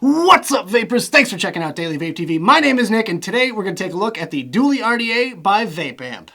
What's up, vapors? Thanks for checking out Daily Vape TV. My name is Nick, and today we're going to take a look at the Dually RDA by Vape.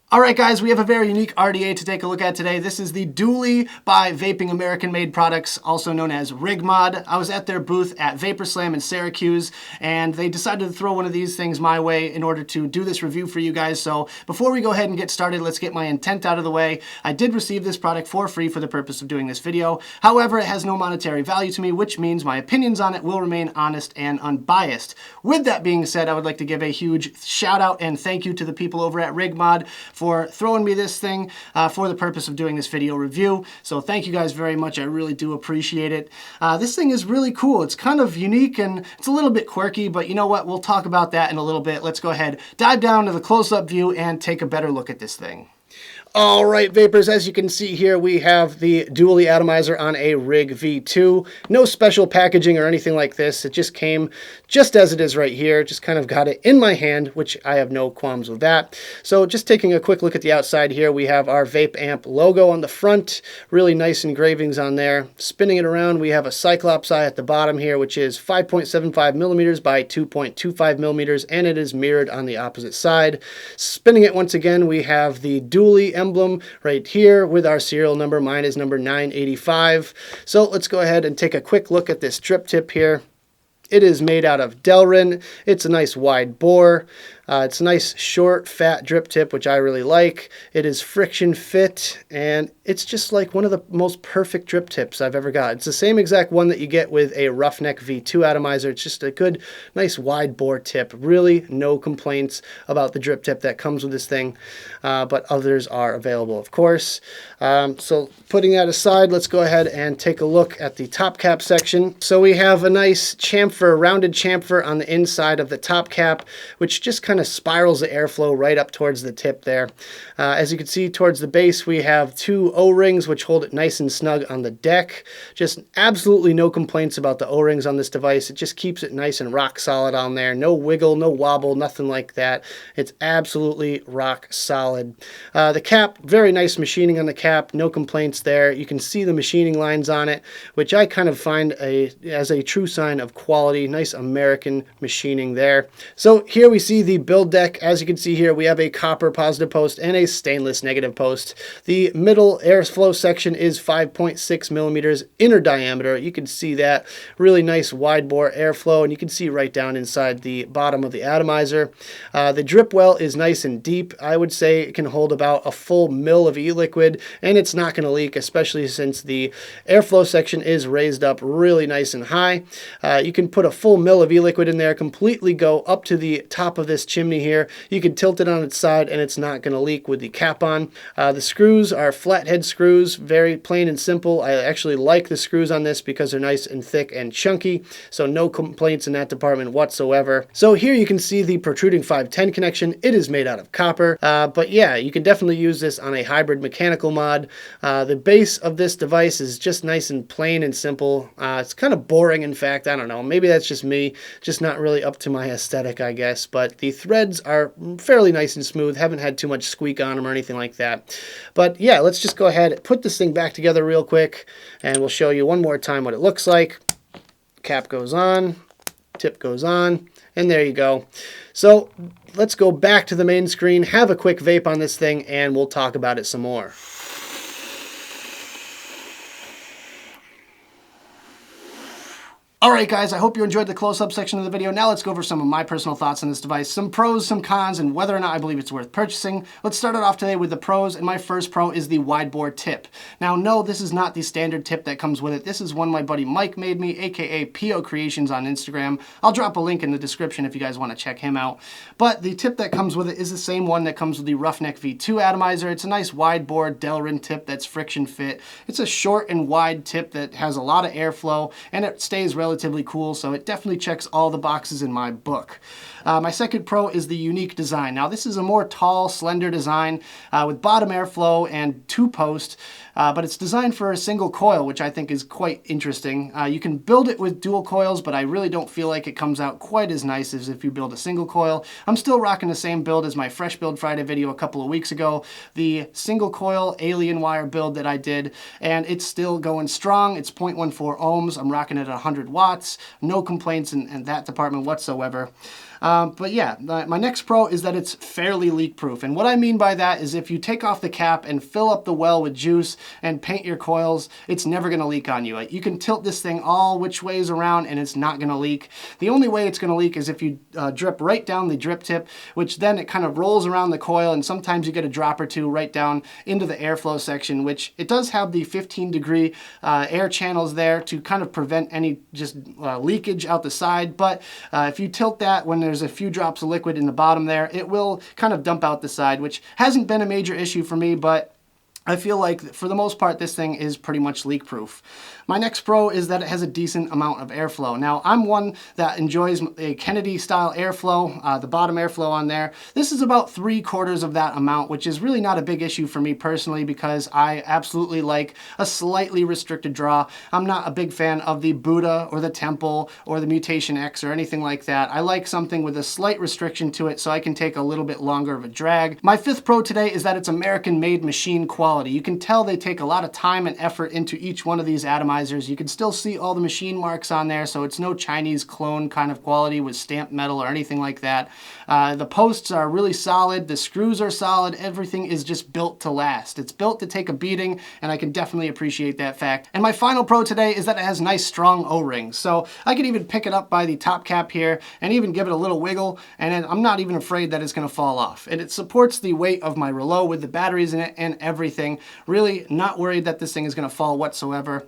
Alright guys, we have a very unique RDA to take a look at today. This is the Dually by Vaping American Made Products, also known as RigMod. I was at their booth at Vapor Slam in Syracuse, and they decided to throw one of these things my way in order to do this review for you guys. So before we go ahead and get started, let's get my intent out of the way. I did receive this product for free for the purpose of doing this video. However, it has no monetary value to me, which means my opinions on it will remain honest and unbiased. With that being said, I would like to give a huge shout out and thank you to the people over at RigMod for throwing me this thing for the purpose of doing this video review. So thank you guys very much. I really do appreciate it. This thing is really cool. It's kind of unique and it's a little bit quirky, but you know what? We'll talk about that in a little bit. Let's go ahead, dive down to the close-up view and take a better look at this thing. All right, vapors, as you can see here, we have the Dually atomizer on a Rig V2. No special packaging or anything like this. It just came just as it is right here. Just kind of got it in my hand, which I have no qualms with that. So just taking a quick look at the outside here, we have our Vape Amp logo on the front. Really nice engravings on there. Spinning it around, we have a Cyclops eye at the bottom here, which is 5.75 millimeters by 2.25 millimeters, and it is mirrored on the opposite side. Spinning it once again, we have the Dually emblem right here with our serial number. Mine is number 985. So let's go ahead and take a quick look at this drip tip here. It is made out of Delrin. It's a nice wide bore. It's a nice short fat drip tip, which I really like. It is friction fit, and it's just like one of the most perfect drip tips I've ever got. It's the same exact one that you get with a Roughneck V2 atomizer. It's just a good, nice wide bore tip. Really no complaints about the drip tip that comes with this thing, but others are available, of course. So putting that aside, let's go ahead and take a look at the top cap section. So we have a nice chamfer, rounded chamfer on the inside of the top cap, which just kind of spirals the airflow right up towards the tip there. As you can see towards the base, we have two O-rings which hold it nice and snug on the deck. Just absolutely no complaints about the O-rings on this device. It just keeps it nice and rock solid on there. No wiggle, no wobble, nothing like that. It's absolutely rock solid. The cap, very nice machining on the cap. No complaints there. You can see the machining lines on it, which I kind of find as a true sign of quality. Nice American machining there. So here we see the build deck. As you can see here, we have a copper positive post and a stainless negative post. The middle airflow section is 5.6 millimeters inner diameter. You can see that really nice wide bore airflow, and you can see right down inside the bottom of the atomizer. The drip well is nice and deep. I would say it can hold about a full mil of e-liquid, and it's not going to leak, especially since the airflow section is raised up really nice and high. You can put a full mil of e-liquid in there, completely go up to the top of this chimney here. You can tilt it on its side and it's not going to leak with the cap on. The screws are flathead screws, very plain and simple. I actually like the screws on this because they're nice and thick and chunky, so no complaints in that department whatsoever. So here you can see the protruding 510 connection. It is made out of copper, but yeah, you can definitely use this on a hybrid mechanical mod. The base of this device is just nice and plain and simple. It's kind of boring, in fact. I don't know, maybe that's just me, just not really up to my aesthetic, I guess, but the threads are fairly nice and smooth. Haven't had too much squeak on them or anything like that. But yeah, let's just go ahead and put this thing back together real quick, and we'll show you one more time what it looks like. Cap goes on, tip goes on, and there you go. So let's go back to the main screen, have a quick vape on this thing, and we'll talk about it some more. Alright guys, I hope you enjoyed the close-up section of the video. Now let's go over some of my personal thoughts on this device, some pros, some cons, and whether or not I believe it's worth purchasing. Let's start it off today with the pros, and my first pro is the wide bore tip. Now no, this is not the standard tip that comes with it. This is one my buddy Mike made me, aka PO Creations on Instagram. I'll drop a link in the description if you guys want to check him out. But the tip that comes with it is the same one that comes with the Roughneck V2 atomizer. It's a nice wide bore Delrin tip that's friction fit. It's a short and wide tip that has a lot of airflow, and it stays relatively cool, so it definitely checks all the boxes in my book. My second pro is the unique design. Now this is a more tall, slender design with bottom airflow and two post, but it's designed for a single coil, which I think is quite interesting. You can build it with dual coils, but I really don't feel like it comes out quite as nice as if you build a single coil. I'm still rocking the same build as my Fresh Build Friday video a couple of weeks ago, the single coil alien wire build that I did, and it's still going strong. It's 0.14 ohms. I'm rocking it at 100 watts. No complaints in that department whatsoever. But yeah, my next pro is that it's fairly leak proof. And what I mean by that is if you take off the cap and fill up the well with juice and paint your coils, it's never going to leak on you. Like, you can tilt this thing all which ways around and it's not going to leak. The only way it's going to leak is if you drip right down the drip tip, which then it kind of rolls around the coil, and sometimes you get a drop or two right down into the airflow section, which it does have the 15-degree air channels there to kind of prevent any just leakage out the side. But if you tilt that when there's a few drops of liquid in the bottom there, it will kind of dump out the side, which hasn't been a major issue for me, but I feel like for the most part this thing is pretty much leak proof. My next pro is that it has a decent amount of airflow. Now, I'm one that enjoys a Kennedy style airflow, the bottom airflow on there. This is about 3/4 of that amount, which is really not a big issue for me personally because I absolutely like a slightly restricted draw. I'm not a big fan of the Buddha or the Temple or the Mutation X or anything like that. I like something with a slight restriction to it so I can take a little bit longer of a drag. My fifth pro today is that it's American-made machine quality. You can tell they take a lot of time and effort into each one of these atomizers. You can still see all the machine marks on there, so it's no Chinese clone kind of quality with stamped metal or anything like that. The posts are really solid, the screws are solid, everything is just built to last. It's built to take a beating, and I can definitely appreciate that fact. And my final pro today is that it has nice strong O-rings. So I can even pick it up by the top cap here and even give it a little wiggle, and then I'm not even afraid that it's going to fall off. And it supports the weight of my rouleau with the batteries in it and everything. Really not worried that this thing is going to fall whatsoever.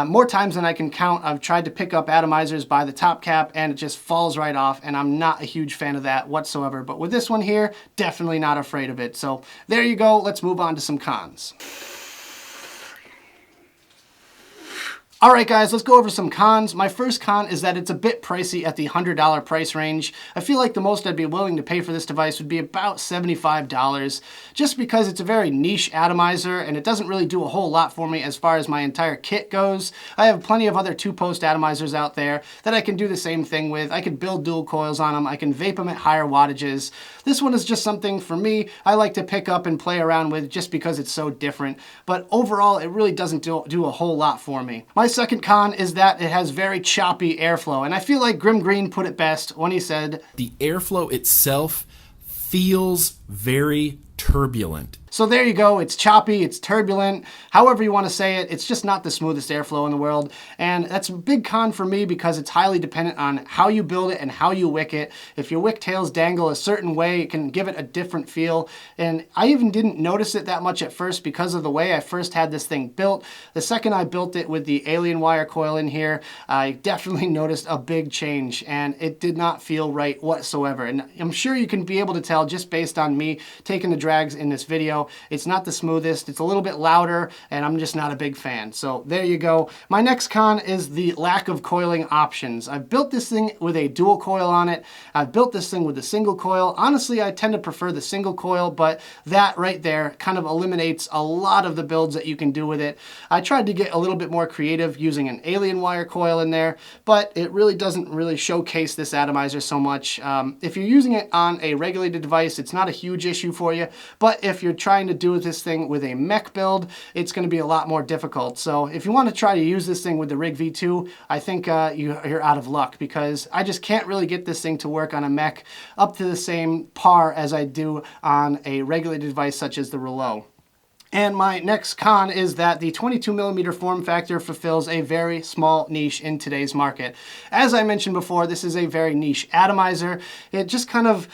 More times than I can count, I've tried to pick up atomizers by the top cap and it just falls right off, and I'm not a huge fan of that whatsoever. But with this one here, definitely not afraid of it. So there you go. Let's move on to some cons. All right, guys, let's go over some cons. My first con is that it's a bit pricey at the $100 price range. I feel like the most I'd be willing to pay for this device would be about $75, just because it's a very niche atomizer and it doesn't really do a whole lot for me as far as my entire kit goes. I have plenty of other two-post atomizers out there that I can do the same thing with. I can build dual coils on them. I can vape them at higher wattages. This one is just something for me I like to pick up and play around with just because it's so different. But overall, it really doesn't do a whole lot for me. My second con is that it has very choppy airflow, and I feel like Grim Green put it best when he said, "The airflow itself feels very turbulent." So there you go, it's choppy, it's turbulent, however you want to say it, it's just not the smoothest airflow in the world. And that's a big con for me because it's highly dependent on how you build it and how you wick it. If your wick tails dangle a certain way, it can give it a different feel. And I even didn't notice it that much at first because of the way I first had this thing built. The second I built it with the alien wire coil in here, I definitely noticed a big change, and it did not feel right whatsoever. And I'm sure you can be able to tell just based on me taking the drags in this video. It's not the smoothest, it's a little bit louder, and I'm just not a big fan. So there you go. My next con is the lack of coiling options. I've built this thing with a dual coil on it. I've built this thing with a single coil. Honestly, I tend to prefer the single coil, but that right there kind of eliminates a lot of the builds that you can do with it. I tried to get a little bit more creative using an alien wire coil in there, but it really doesn't really showcase this atomizer so much. If you're using it on a regulated device, it's not a huge issue for you, but if you're trying to do this thing with a mech build, it's going to be a lot more difficult. So if you want to try to use this thing with the Rig V2, I think you're out of luck, because I just can't really get this thing to work on a mech up to the same par as I do on a regulated device such as the Rouleau. And my next con is that the 22mm form factor fulfills a very small niche in today's market. As I mentioned before, this is a very niche atomizer. It just kind of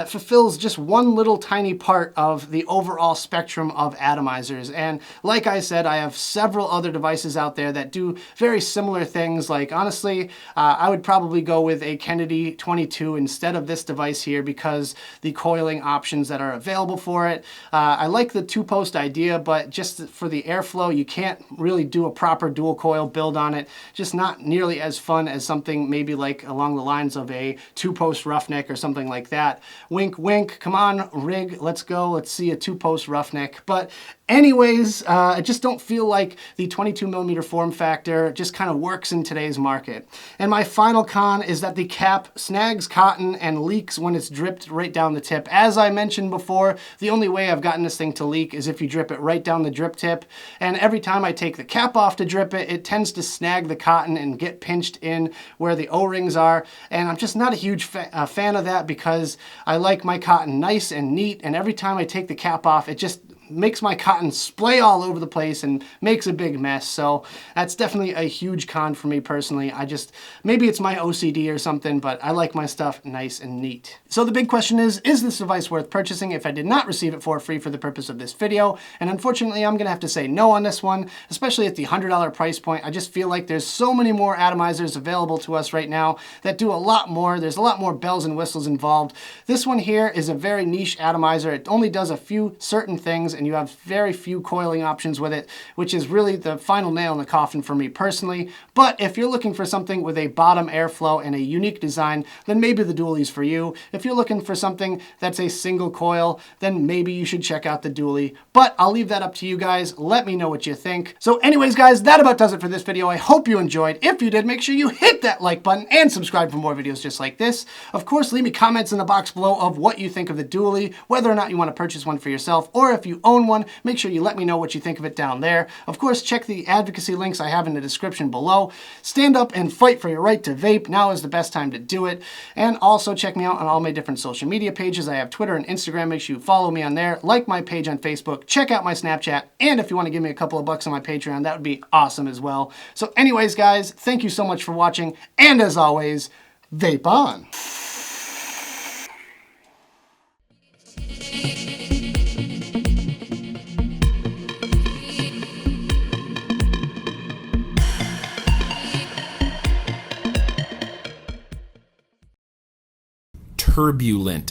fulfills just one little tiny part of the overall spectrum of atomizers. And like I said, I have several other devices out there that do very similar things. Like, honestly, I would probably go with a Kennedy 22 instead of this device here because the coiling options that are available for it. I like the two-post idea, but just for the airflow, you can't really do a proper dual coil build on it. Just not nearly as fun as something maybe like along the lines of a two-post roughneck or something like that. Wink, wink, come on, Rig, let's go. Let's see a two-post roughneck. But anyways, I just don't feel like the 22 millimeter form factor just kind of works in today's market. And my final con is that the cap snags cotton and leaks when it's dripped right down the tip. As I mentioned before, the only way I've gotten this thing to leak is if you drip it right down the drip tip. And every time I take the cap off to drip it, it tends to snag the cotton and get pinched in where the O-rings are. And I'm just not a huge fan of that, because I like my cotton nice and neat. And every time I take the cap off, it just makes my cotton splay all over the place and makes a big mess. So that's definitely a huge con for me personally. Maybe it's my OCD or something, but I like my stuff nice and neat. So the big question is this device worth purchasing if I did not receive it for free for the purpose of this video? And unfortunately, I'm gonna have to say no on this one, especially at the $100 price point. I just feel like there's so many more atomizers available to us right now that do a lot more. There's a lot more bells and whistles involved. This one here is a very niche atomizer. It only does a few certain things, and you have very few coiling options with it, which is really the final nail in the coffin for me personally. But if you're looking for something with a bottom airflow and a unique design, then maybe the Duali's for you. If you're looking for something that's a single coil, then maybe you should check out the Duali. But I'll leave that up to you guys. Let me know what you think. So anyways, guys, that about does it for this video. I hope you enjoyed. If you did, make sure you hit that like button and subscribe for more videos just like this. Of course, leave me comments in the box below of what you think of the Duali, whether or not you want to purchase one for yourself, or if you own one, make sure you let me know what you think of it down there. Of course, check the advocacy links I have in the description below. Stand up and fight for your right to vape. Now is the best time to do it. And also check me out on all my different social media pages. I have Twitter and Instagram. Make sure you follow me on there. Like my page on Facebook. Check out my Snapchat. And if you want to give me a couple of bucks on my Patreon, that would be awesome as well. So anyways, guys, thank you so much for watching. And as always, vape on. Turbulent.